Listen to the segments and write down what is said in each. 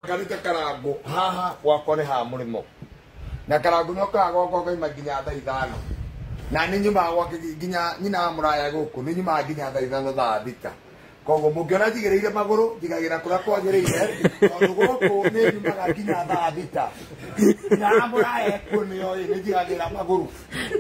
Karita karangu haha gwakwa ni ha murimo na karangu nyoka gwakwa ngoima nginya thaa 5 na ni nyuma gwake nginya nyina muraya guku ni nyuma nginya thaa 5 thaa thita kogo mungiona jigereire maguru jigagira kura kwagereire tondu guku ni nyuma nginya thaa thita na muraya ku ni yo ni jigagira maguru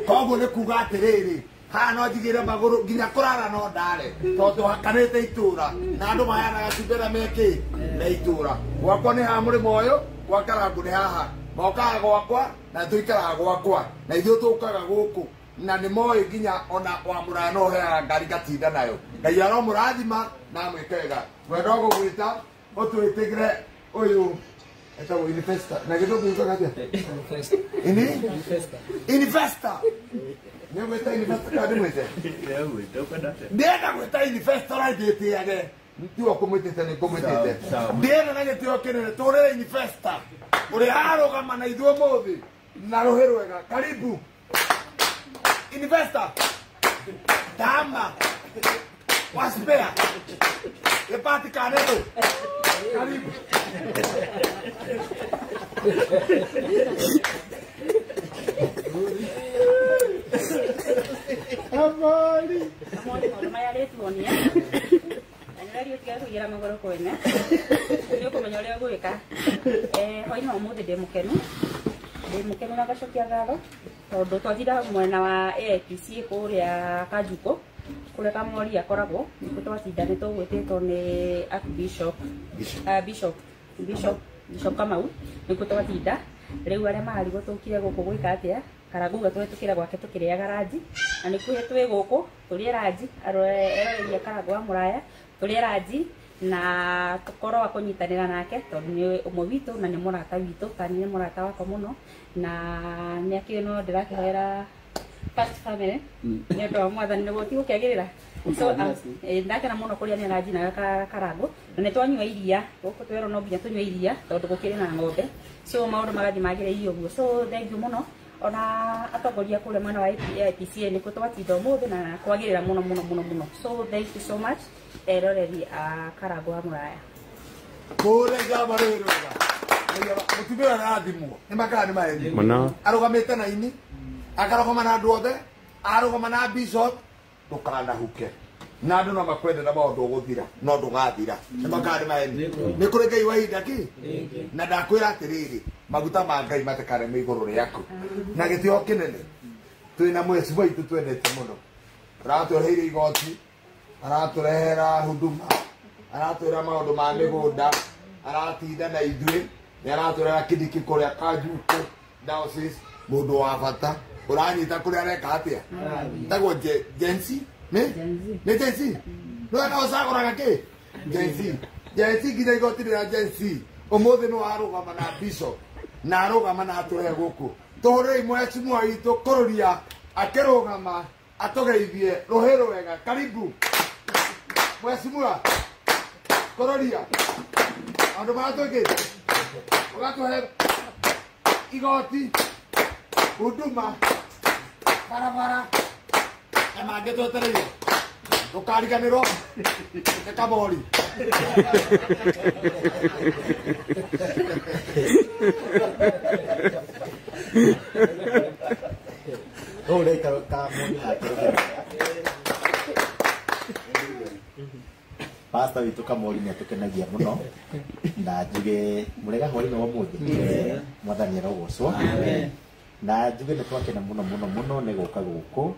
kogo ni kuga atiriri ha no jigire maguru nginya kurara no ndare tondu hakanite itura na andu mayanaga cibera meki na itura gwakwa ni ha murimo uyu gwa karangu ni haha mokaga gwakwa na tuikaraga gwakwa na ithuĩ tũkaga gũkũ na nĩ moĩ nginya ona wa mũraya no ũheaga ngari gatinda nayo ngai aromũrathima na mwĩkega ngwenda gũgwĩta ũtwĩtĩkĩre ũyũ etagwo Investor na gĩthũngũ gĩtagwo atĩa Investor nĩ gwĩta Investor kana ndĩmwĩte ndĩrenda gwĩta Investor ndĩtĩage ntiwa kumwĩtĩte nĩ kumwĩtĩte ndĩrenda na gĩtĩo kĩnene tũrĩre Investor ũrĩ arũgama na ithuĩ mũthĩ na rũhĩ rwega karibu Investor dama waspea epati kaneno karibu amali maya letuonia anyario tiga kugira magoro kwene ndio kumenya uria gwika hoina umuthi ndimukenu na gacokia tharo tondu twathira mwena wa APC kuria Kanjuko kuria Kamori akoragwo niko twatindane tugwititwo ni Bishop Kamau niko twatinda riu aria mari gutukire guku gwika atia Karangu gatwetukira gwake tukiriaga ranji na nikuhe twi guku turie ranji aroereria Karangu wa Muraya turie ranji na tukorwo wa kunyitanira nake tondu ni umwe witu na ni murata witu kandi ni murata wako muno na ni akino ndirakihoera first family ni ndo mwathani ni goti gukagirira so ndakena muno kuria ni ranji na Karangu na ni twanyua iria guku twero no binya tunyua iria tondu gukiri na ng'ombe so maundu magathi magireire uguo so thank you muno ona atongoria kule mwana wa APC ni kutwatinda umuthi na kwagirira muno so thank you so much eroreri Karangu wa Muraya kule ngaba rero mutubira na thimu ni makani maendi mana arugamite na ini akarogoma na andu othe arugoma na Bishop tukana huke na andu no makwende na maundu guthira no ndugathira ni makani maendi ni kuri ngai wa idaki na ndakwira atiriri maguta ma ngai matakare me iguru riaku na gitio kinene twina mweci waitu twendete muno aratureheire igoti araturehera huduma aratwira maundu ma migunda aratinda na ithuĩ ni araturehera kidiki kuria Kanjuko diocese mundu wa bata uranyita kuria areka atia tagwo Jensi ni Jensi no na osagora gake Jensi nginya igoti rĩa Jensi umuthi no arugama na Bishop na arugama na aturehe guku tuhurire mweci mwaitu kururia akirugama atugeithie ruhi rwega karibu mweshimua kururia andu matwiki ugatuhe igoti huduma barabara na mangĩ twetereire ndũkariganĩrwo nĩ Kamori Pastor witu Kamori ni atukenagia muno na njuge murega hori no muthi mwathani arogocwo na njuge ni twakena muno ni guka guku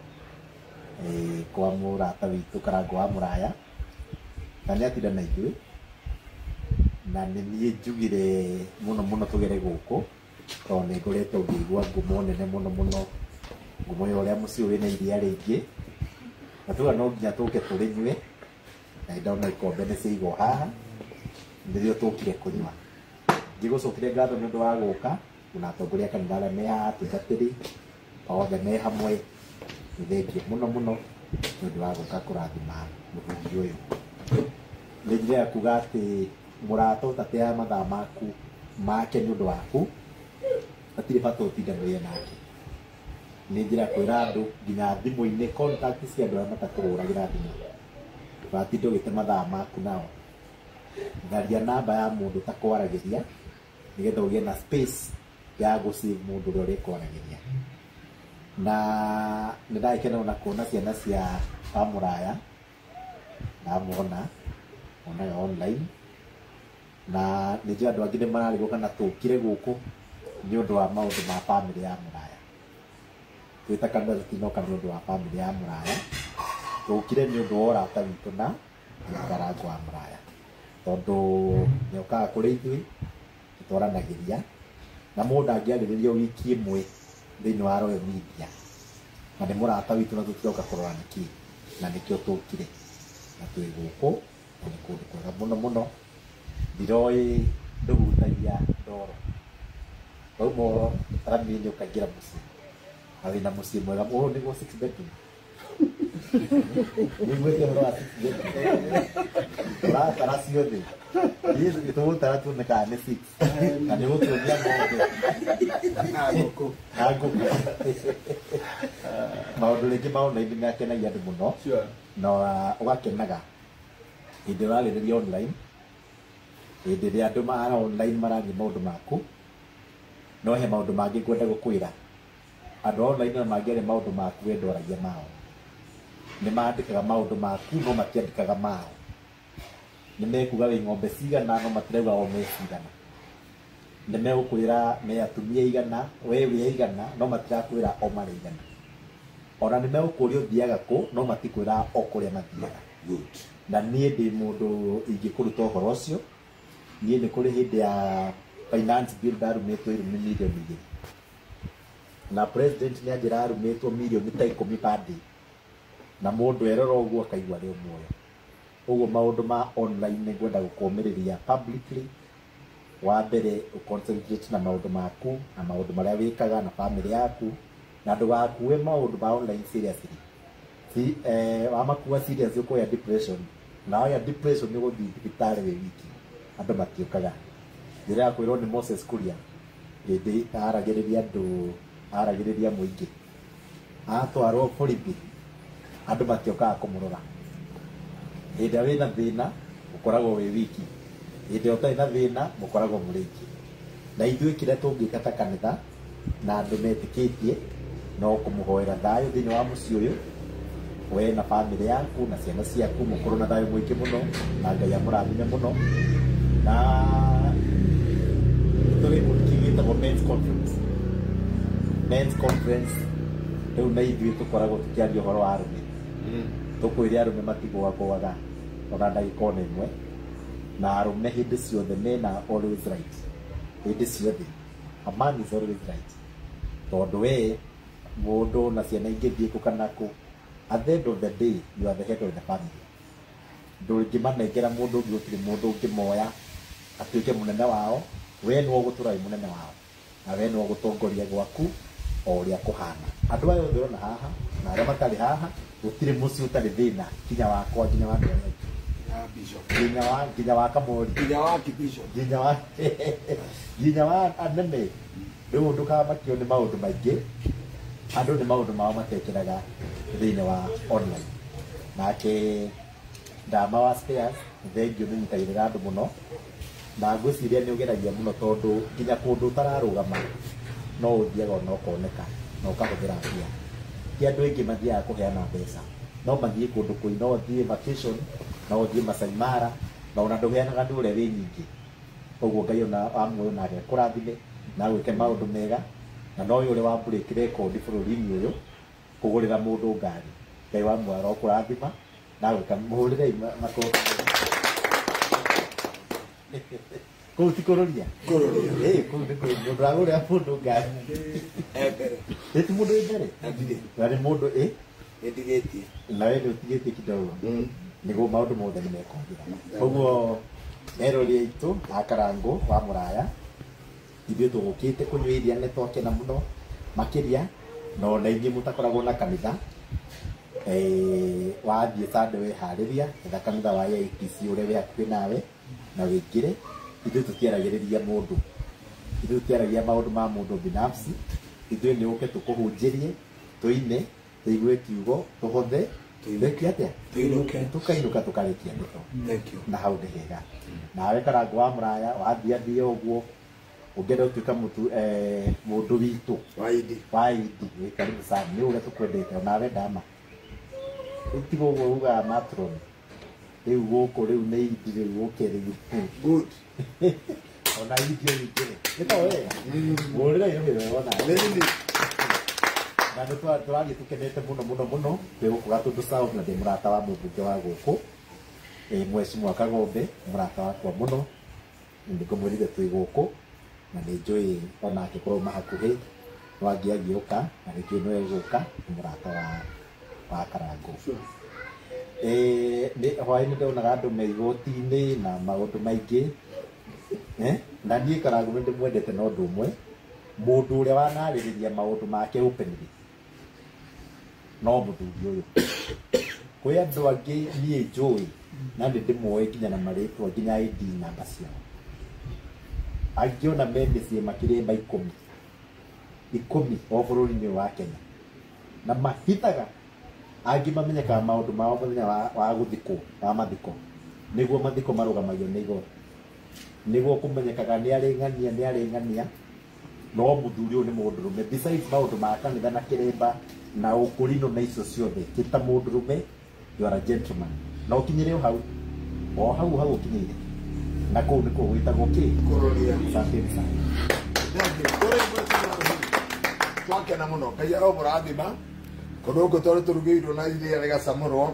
kwa murata witu Karangu wa Muraya na ni atinda na ithuĩ na ni niĩ njugire muno tugere guku tondu ni ngoretwo ngĩigua ngumo nene muno ngumo ya ũrĩa mũciĩ wĩna iria rĩingĩ na tuga no nginya tũke tũrĩnyue na ndona ikombe nĩ ciaigwo haha nĩrĩo tũkire kũnyua ngĩgũcokire ngatho nĩ ũndũ wa gũka na atongoria a kanitha arĩa me haha atungatĩri othe me hamwe nĩ thengiũ muno nĩ ũndũ wa gũka kũrathima mũthuri ũyũ nĩ njĩra ya kuga atĩ mũrata ũtateaga mathaa maku make nĩ ũndũ waku atirĩ bata ũtindanĩrie nake nĩ njĩra ya kwĩra andũ nginya thimũ-inĩ contact cia andũ arĩa matakũhũragĩra thimũ watinda ũgĩte mathaa maku nao tharia namba ya mundu takwaragiria nigetha ugie na space ya gusave mundu uria kwaragiria na nindakena na kuona ciana cia Kamuraya na muona ona online na nijua andu angi nimararigwo kana tukire guku ni undu wa maundu ma family ya Muraya twita kana tutinoka ni undu wa family ya Muraya tukire ni undu wa urata witu na Karanja wa Muraya tondu niokaga kuri ithui twaranagiria na mundu angiaririria wiki imwe thiini wa Royal Media na ni murata witu na tutiroka kurora niki na nikio tukire na twi guku na ni kundu kwega muno muno ndiroi ndugutagia ndoro koguo ramini ukagira mucii na wina mucii mwega muno niguo 6 bedroom niguo horo wa 6 bedroom la tarasio de hizo kitutara tu neka ni 6 na ni utu ya ng'ombe ago maundu ringi maundu indi nakenagia andu muno na ugakenaga indi urarĩrĩria online indi ria andu mara online marathi maundu maku no he maundu mangi kwenda gukwira andu online no mangiare maundu maku wendo aragia mao ni maandikaga maundu maku no matiandikaga mao ni mekuga wi ng'ombe cigana no matirauga o me cigana ni megukwira me atumia igana we wi igana no matirakwira o mari igana ona ni megukũria thiaga ku no matikwira o kuria mathiaga na nie ndi mundu ingikuruta uhoro ucio nie ni kuri hindi ya finance bill darumetwo milioni 2 na president ni anjira arumetwo milioni ta 10 per day na mundu erora uguo akaigua ri muoyo uguo maundu ma online ni gwenda gukomiriria publicly wa mbere uconcentrate na maundu maku na maundu maria wikaga na family yaku na ndugakuwe maundu ma online seriously si wamakuwa serious uko ya depression na ya depression ni guthi thibitari we wiki andu matiukaga njira ya kwirwo ni Moses Kuria ndi aragiriria muingi atwarwo borithi andu matiukaga kumurora ida wina thina ukoragwo we wiki ida utai na thina mukoragwo muriki na ithuĩ kĩrĩa tũngĩka ta kanitha na andũ metĩkĩtie no kũmũhoera thayũ thĩinĩ wa mũciĩ ũyũ we na family yaku na ciana ciaku mũkorwo na thayũ mũingĩ mũno na Ngai amũrathime mũno na tũrĩ mũkigĩtagwo men's conference rĩu na ithuĩ tũkoragwo tũkĩaria ũhoro wa arũme tũkwĩre arũme matigũagũaga ona ndagĩka ona ĩmwe na arũme hĩndĩ ciothe mena always right hĩndĩ ciothe a man is always right tondu we mundu na ciana ingĩthiĩ kũ kana kũ at the end of the day you are the head of the family ndũngĩmanengera mũndũ ũngĩ gũtirĩ mũndũ ũngĩmoya atuĩke mũnene wao we nĩwe ũgũtũra wĩ mũnene wao na we nĩwe ũgũtongoria gwaku o ũrĩa kũhana andũ aya othe ũrona haha na arĩa matarĩ haha gũtirĩ mũciĩ ũtarĩ thĩna kinya wakwa nginya wa andũ arĩa nginya wa Kamori nginya wa anene rĩu ndũkamakio nĩ maũndũ maingĩ andũ nĩ maũndũ mao matekĩraga thĩinĩ wa online nake ndama wa Spares thengiũ nĩ nyitagĩrĩra andũ mũno na ngwĩciria nĩ ũgeragia mũno tondũ nginya kũndũ ũtararũgama no ũthiaga ona ũkoneka na ũkahũthĩra mbia ti andũ aingĩ mathiaga kũheana mbeca no mathiĩ kũndũ kũi no ũthiĩ vacation no ũthiĩ Masai Mara na ona ndũheanaga nĩ ũrĩa wĩ nyingĩ koguo Ngai ona wamuoyo na agĩkũrathime na gwĩke maũndũ mega na no ũyũ ũrĩ wa break record bũrũri-inĩ ũyũ kũgũrĩra mũndũ ngari Ngai wamuoyo arokũrathima na gwĩka mũhũrĩre makofi kũu ti kũrũria kũu nĩ mũndũ ũragũrĩra mũndũ ngari ĩti mũndũ wĩ mbere na nĩ mũndũ Etigeti. Na wewe utigete kidogo. Niguo maundu mothe ni mekongira. Koguo erori itu akarango wa Muraya. Ithuĩ tũgũkĩte kũnyua iria nĩ twakena mũno makĩria no na ingĩ mũtakoragwo na kanitha wathiĩ Sunday weharĩria etha kanitha wa AIPC ũrĩa wĩ hakuhĩ nawe na wĩingĩre. Ithuĩ tũtiaragĩrĩria mũndũ, ithuĩ tũtiaragia maũndũ ma mũndũ binafsi. Ithuĩ nĩ ũke tũkũhunjĩrie tũine tũigue kiugo tũhothe Tuinuke atia? Tuinuke. Tukainuka tukarikia ndeto. Thank you. Na hau ndihega. Nawe Karangu wa Muraya wathiathie uguo ungenda utuika mundu witu waidi karibu sana ni uria tukwendete nawe ndama utigo uguo uga matron riu guku riu ni idi riu ukeri Good. ona idio igire nito wega murira iyo wona Lady. na nitwa turagi tukenete muno kwi gukuga tundu South na ndi murata wa mumbunge wa guku Mheshimiwa Kagombe murata wakwa muno ndikumwirire twi guku na nä njå ä ona akä korwo mahakuhä no angä å ka na rä ngä no egå ka må rata wa Karangå hwaä nä ndonaga andå me igoti-inä na maå ndå maingä na niä Karangå nä ndä mwendete na å ndå å mwe må ndå å rä a wanarä rä ria maå ndå make openly no må thuri å yå kwä andå angä niä njå ä na nä ndä moä nginya na marä twa nginya ID namba ciao angiona mendecie makiremba 10 o bũrũri-inĩ wa Kenya na mahitaga angi mamenyekaga maũndũ mao mũthenya wa gũthikwo wa mathiko nĩguo mathiko marũgamagio nĩ igoti nĩguo kũmenyekaga nĩ arĩ ng'ania no mũthuri ũyũ nĩ mũndũrũme besides maũndũ ma kanitha na kĩremba na ũkũrinũ na icio ciothe kĩta mũndũrũme you are a gentleman na ũkinyĩre o hau ũkinyĩire na kũu nĩ kũu gwĩtagwo kĩ asanteni sana twakena mũno Ngai aromũrathima kũndũ gũkũ twarĩ tũrugĩirwo na iria rĩgacamũrwo